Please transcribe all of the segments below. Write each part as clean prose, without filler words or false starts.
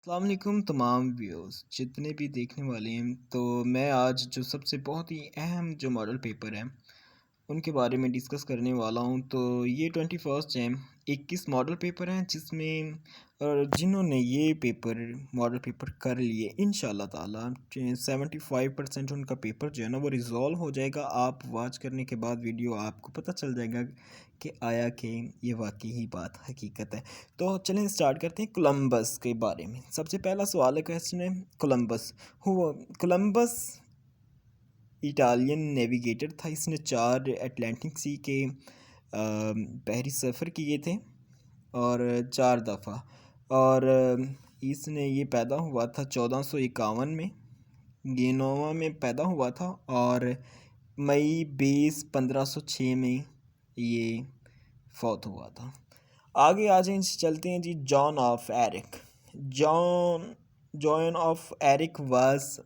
अस्सलाम वालेकुम तमाम व्यूअर्स जितने भी देखने वाले हैं। तो मैं आज जो सबसे बहुत ही अहम जो मॉडल पेपर है उनके बारे में डिस्कस करने वाला हूँ। तो ये 21st है, 21 मॉडल पेपर हैं जिसमें जिन्होंने ये पेपर मॉडल पेपर कर लिए इंशाल्लाह ताला 75% उनका पेपर जो है ना वो रिज़ॉल्व हो जाएगा। आप वॉच करने के बाद वीडियो आपको पता चल जाएगा कि आया कि ये वाकई ही बात हकीकत है। तो चलें स्टार्ट करते हैं कोलंबस के बारे में। सबसे पहला सवाल है, क्वेश्चन है कोलंबस हुआ। कोलंबस इटालियन नेविगेटर था। इसने 4 अटलांटिक सी के बहरी सफ़र किए थे और 4 दफ़ा। और इसने ये पैदा हुआ था 1451 में, गेनोवा में पैदा हुआ था और मई 20 1506 में ये फौत हुआ था। आगे आ जाए चलते हैं जी। Joan of Arc. Joan of Arc was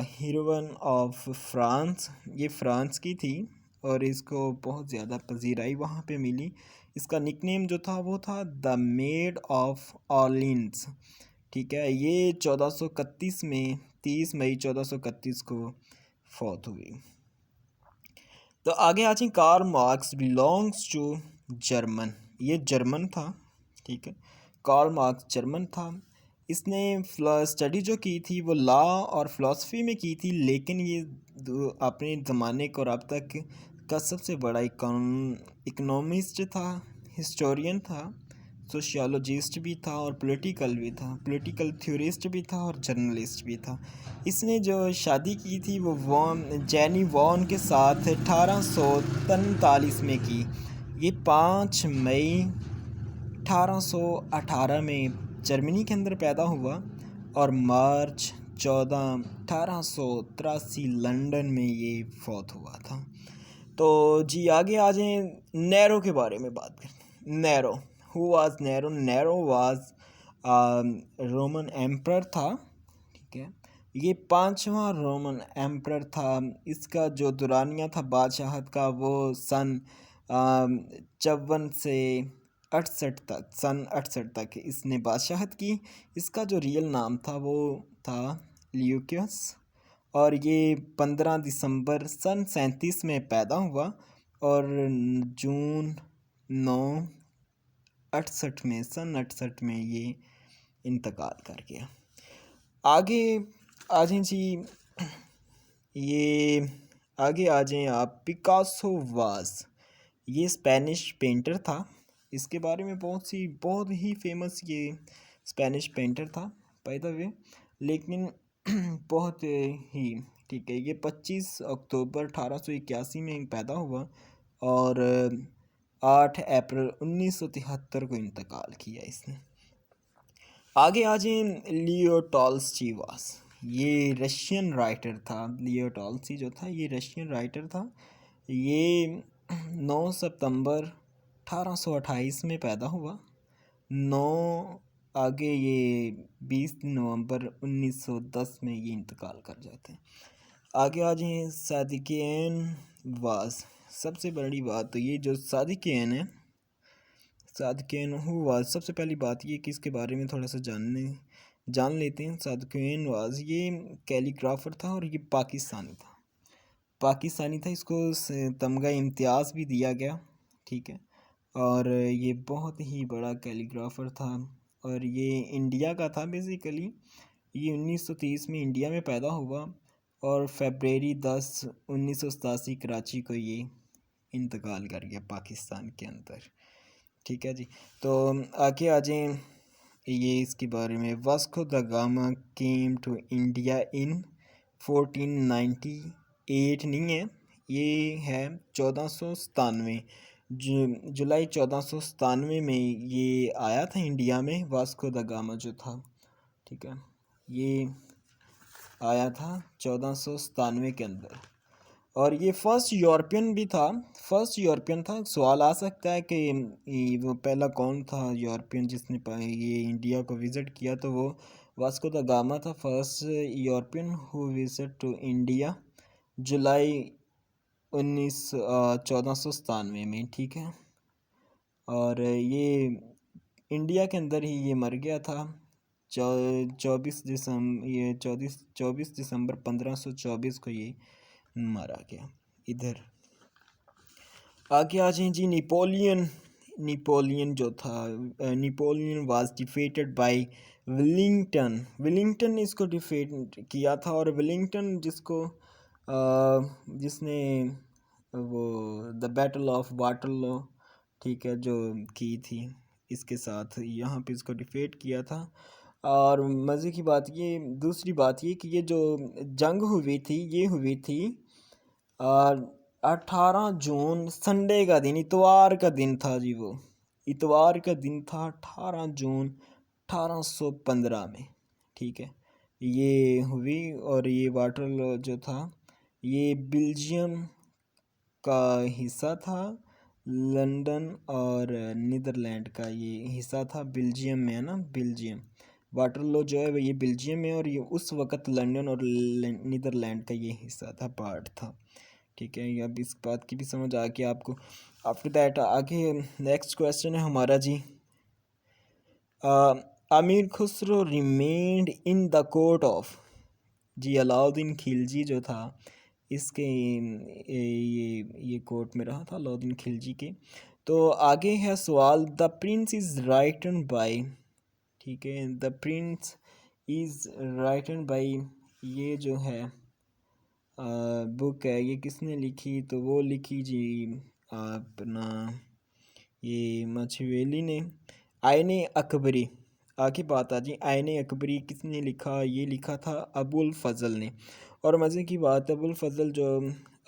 heroine of France. ये फ्रांस की थी और इसको बहुत ज़्यादा पजीराई वहाँ पे मिली। इसका निकनेम जो था वो था द मेड ऑफ ऑर्लिन्स। ठीक है, ये 1431 में 30 मई 1431 को फौत हुई। तो आगे आ जाए। Karl Marx belongs to German. ये जर्मन था। ठीक है, कार्ल मार्क्स जर्मन था। इसने स्टडी जो की थी वो लॉ और फ़िलासफ़ी में की थी, लेकिन ये अपने ज़माने को और अब तक का सबसे बड़ा इकोनॉमिस्ट था, हिस्टोरियन था, सोशियोलॉजिस्ट भी था और पॉलिटिकल भी था, पॉलिटिकल थ्योरिस्ट भी था और जर्नलिस्ट भी था। इसने जो शादी की थी वो जेनी वॉन के साथ 1843 में की। ये 5 मई 1818 में जर्मनी के अंदर पैदा हुआ और मार्च 14 1883 लंदन में ये फौत हुआ था। तो जी आगे आ जाएं। नैरो के बारे में बात करते हैं। Narrow who was narrow. Narrow was Roman emperor था। ठीक है, ये 5वां रोमन एम्परर था। इसका जो दुरानिया था बादशाहत का वो सन 54 से 68 तक इसने बादशाहत की। इसका जो रियल नाम था वो था ल्यूकियस और ये 15 दिसंबर सन 37 में पैदा हुआ और जून 9 सन 68 में ये इंतकाल कर गया। आगे आ जाएं जी। ये आगे आ जाएं आप। पिकासो वाज ये स्पेनिश पेंटर था। इसके बारे में बहुत ही फेमस ये स्पेनिश पेंटर था बाय द वे, लेकिन बहुत ही ठीक है। ये 25 अक्टूबर 1881 में पैदा हुआ और 8 अप्रैल 1973 को इंतकाल किया इसने। आगे आ जाए। Leo Tolstoy. ये रशियन राइटर था। लियो टॉल्स्टॉय जो था ये रशियन राइटर था। ये 9 सितंबर 1828 में पैदा हुआ। 9 आगे ये 20 नवंबर 1910 में ये इंतकाल कर जाते हैं। आगे आ जाए। सादिकियन वास। सबसे बड़ी बात तो ये जो सादिकियन है, सादिकियन वाज, सबसे पहली बात ये कि इसके बारे में थोड़ा सा जान लेते हैं। सादिकियन वाज ये कैलीग्राफर था और ये पाकिस्तानी था। इसको तमगा इम्तियाज़ भी दिया गया। ठीक है, और ये बहुत ही बड़ा कैलीग्राफर था और ये इंडिया का था बेसिकली। ये 1930 में इंडिया में पैदा हुआ और फरवरी 10 1987 कराची को ये इंतकाल कर गया पाकिस्तान के अंदर। ठीक है जी। तो आगे आ जाएं। ये इसके बारे में। Vasco da Gama came to India in 1498 नहीं है, ये है 1497। जुलाई 1497 में ये आया था इंडिया में। वास्को द गामा जो था, ठीक है, ये आया था 1497 के अंदर और ये फर्स्ट यूरोपियन भी था। फर्स्ट यूरोपियन था। सवाल आ सकता है कि वो पहला कौन था यूरोपियन जिसने ये इंडिया को विज़िट किया, तो वो वास्को द गामा था, first European who visit to India July 1497 में। ठीक है, और ये इंडिया के अंदर ही ये मर गया था चौबीस दिसंबर 1524 को ये मारा गया। इधर आगे आ जाए जी। नेपोलियन जो था, Napoleon was defeated by Willingdon ने इसको डिफीट किया था। और विलिंगटन जिसने वो द बैटल ऑफ वाटरलू, ठीक है, जो की थी इसके साथ, यहाँ पे इसको डिफीट किया था। और मज़े की बात ये, दूसरी बात ये कि ये जो जंग हुई थी ये हुई थी 18 जून, संडे का दिन, इतवार का दिन था जी। वो इतवार का दिन था 18 जून 1815 में, ठीक है, ये हुई। और ये वाटरलू जो था ये बेल्जियम का हिस्सा था, लंदन और नीदरलैंड का ये हिस्सा था। बेल्जियम में है ना, बेल्जियम। वाटरलू जो है ये बेल्जियम में, और ये उस वक़्त लंदन और नीदरलैंड का ये हिस्सा था, पार्ट था, ठीक है। अब इस बात की भी समझ आ गई आपको। आफ्टर दैट आगे नेक्स्ट क्वेश्चन है हमारा जी। Amir Khusro remained in the court of, जी अलाउद्दीन खिलजी जो था इसके ये कोर्ट में रहा था अलाउद्दीन खिलजी के। तो आगे है सवाल, the prince is written by, ठीक है, the prince is written by, ये जो है बुक है ये किसने लिखी, तो वो लिखी जी अपना ये मछवेली ने। आईने अकबरी, आगे बात आ जी, आईने अकबरी किसने लिखा, ये लिखा था अबुल फजल ने। और मज़े की बात, अबुल फजल जो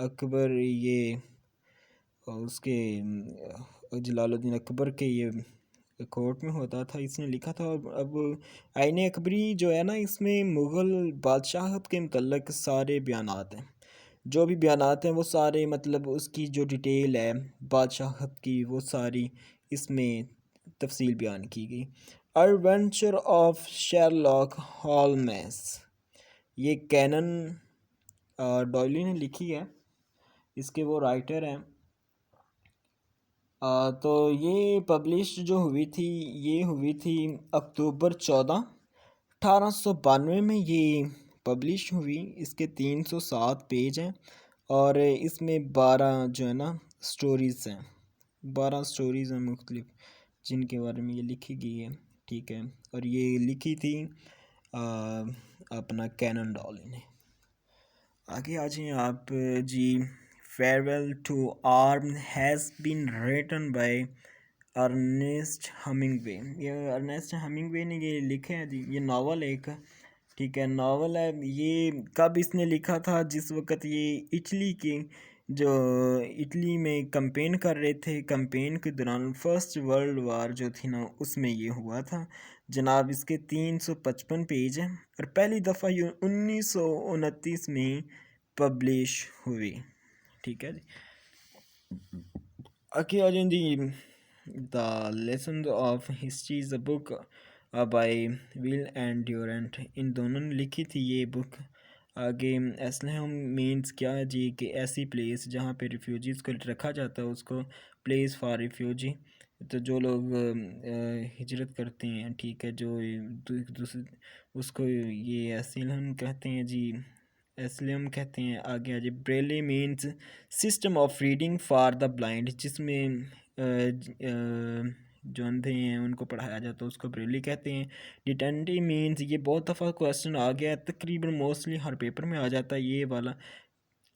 अकबर ये उसके जलालुद्दीन अकबर के ये कोर्ट में होता था, इसने लिखा था। अब आईने अकबरी जो है ना, इसमें मुग़ल बादशाहत के मतलब सारे बयानात हैं, जो भी बयानात हैं वो सारे, मतलब उसकी जो डिटेल है बादशाहत की वो सारी इसमें तफसील बयान की गई। एडवेंचर ऑफ शेरलॉक होल्म्स, ये कैनन डॉयली ने लिखी है, इसके वो राइटर हैं। तो ये पब्लिश जो हुई थी ये हुई थी अक्टूबर 14 1892 में ये पब्लिश हुई। इसके 307 पेज हैं और इसमें 12 जो है ना स्टोरीज़ हैं, 12 स्टोरीज़ हैं मुख्तलिफ, जिनके बारे में ये लिखी गई है, ठीक है। और ये लिखी थी अपना कैनन डॉयली ने। आगे आ जाइए आप जी। Farewell to arm has been written by Ernest Hemingway, ये अर्नेस्ट हमिंगवे ने ये लिखे हैं जी। ये नावल एक, ठीक है, नावल है। ये कब इसने लिखा था, जिस वक़्त ये इटली में कंपेन कर रहे थे, कंपेन के दौरान फर्स्ट वर्ल्ड वार जो थी ना उसमें ये हुआ था जनाब। इसके 355 पेज हैं और पहली दफ़ा ये 1929 में पब्लिश हुई, ठीक है जी। आगे आ जाए जी। The lesson of history is a book by Will and Durant, इन दोनों ने लिखी थी ये बुक। आगे एस्लहम मीन्स क्या है जी, कि ऐसी प्लेस जहाँ पे रिफ्यूजीज़ को रखा जाता है उसको प्लेस फॉर रिफ्यूजी। तो जो लोग हिजरत करते हैं, ठीक है, जो दूसरे उसको ये एस्लम कहते हैं जी, एस्लम कहते हैं। आगे आ जाए। Braille means system of reading for the blind, जिसमें जो अंधे हैं उनको पढ़ाया जाता है उसको ब्रेली कहते हैं। डिटेंडी मीन्स, ये बहुत दफ़ा क्वेश्चन आ गया है, तकरीबन मोस्टली हर पेपर में आ जाता है ये वाला,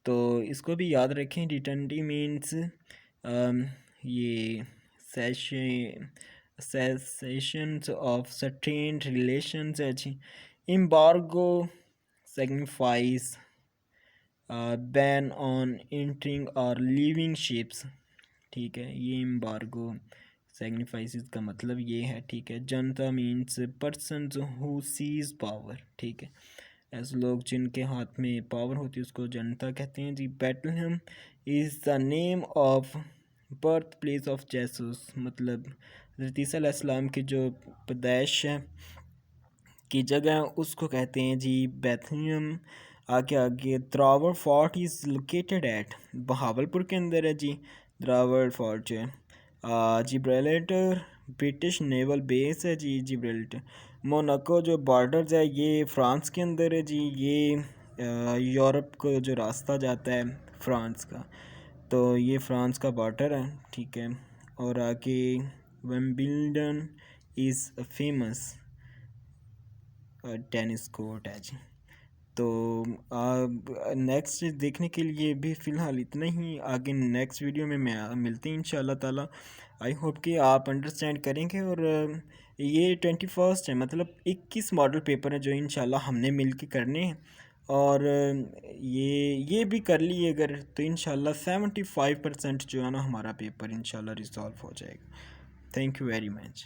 तो इसको भी याद रखें। डिटेंडी मीन्स ये सेशंस ऑफ स्ट्रेंड रिलेशंस है जी। Embargo signifies ban on entering और लीविंग शिप्स, ठीक है, ये एम्बार्गो सिग्निफाइज का मतलब ये है, ठीक है। जनता means person who seize power, ठीक है, ऐसे लोग जिनके हाथ में पावर होती है उसको जनता कहते हैं जी। Bethlehem is the name of birth place of Jesus, मतलब हज़रत ईसा अलैहिस्सलाम की जो पैदाइश है की जगह है उसको कहते हैं जी बेथलेहम। आगे Derawar fort is located at, Bahawalpur के अंदर है जी द्रावर फोर्ट जो है। जिब्राल्टर ब्रिटिश नेवल बेस है जी जिब्राल्टर। मोनाको जो बॉर्डर्स है ये फ्रांस के अंदर है जी। ये यूरोप को जो रास्ता जाता है फ्रांस का, तो ये फ्रांस का बॉर्डर है, ठीक है। और आगे Wimbledon is famous tennis court है जी। तो नेक्स्ट देखने के लिए भी फ़िलहाल इतना ही। आगे नेक्स्ट वीडियो में मैं मिलते हैं इंशाल्लाह ताला। आई होप कि आप अंडरस्टैंड करेंगे। और ये 21st है, मतलब 21 मॉडल पेपर है जो इंशाल्लाह हमने मिल के करने हैं। और ये भी कर लिए अगर, तो इंशाल्लाह 75% जो है ना हमारा पेपर इंशाल्लाह रिजॉल्व हो जाएगा। Thank you very much.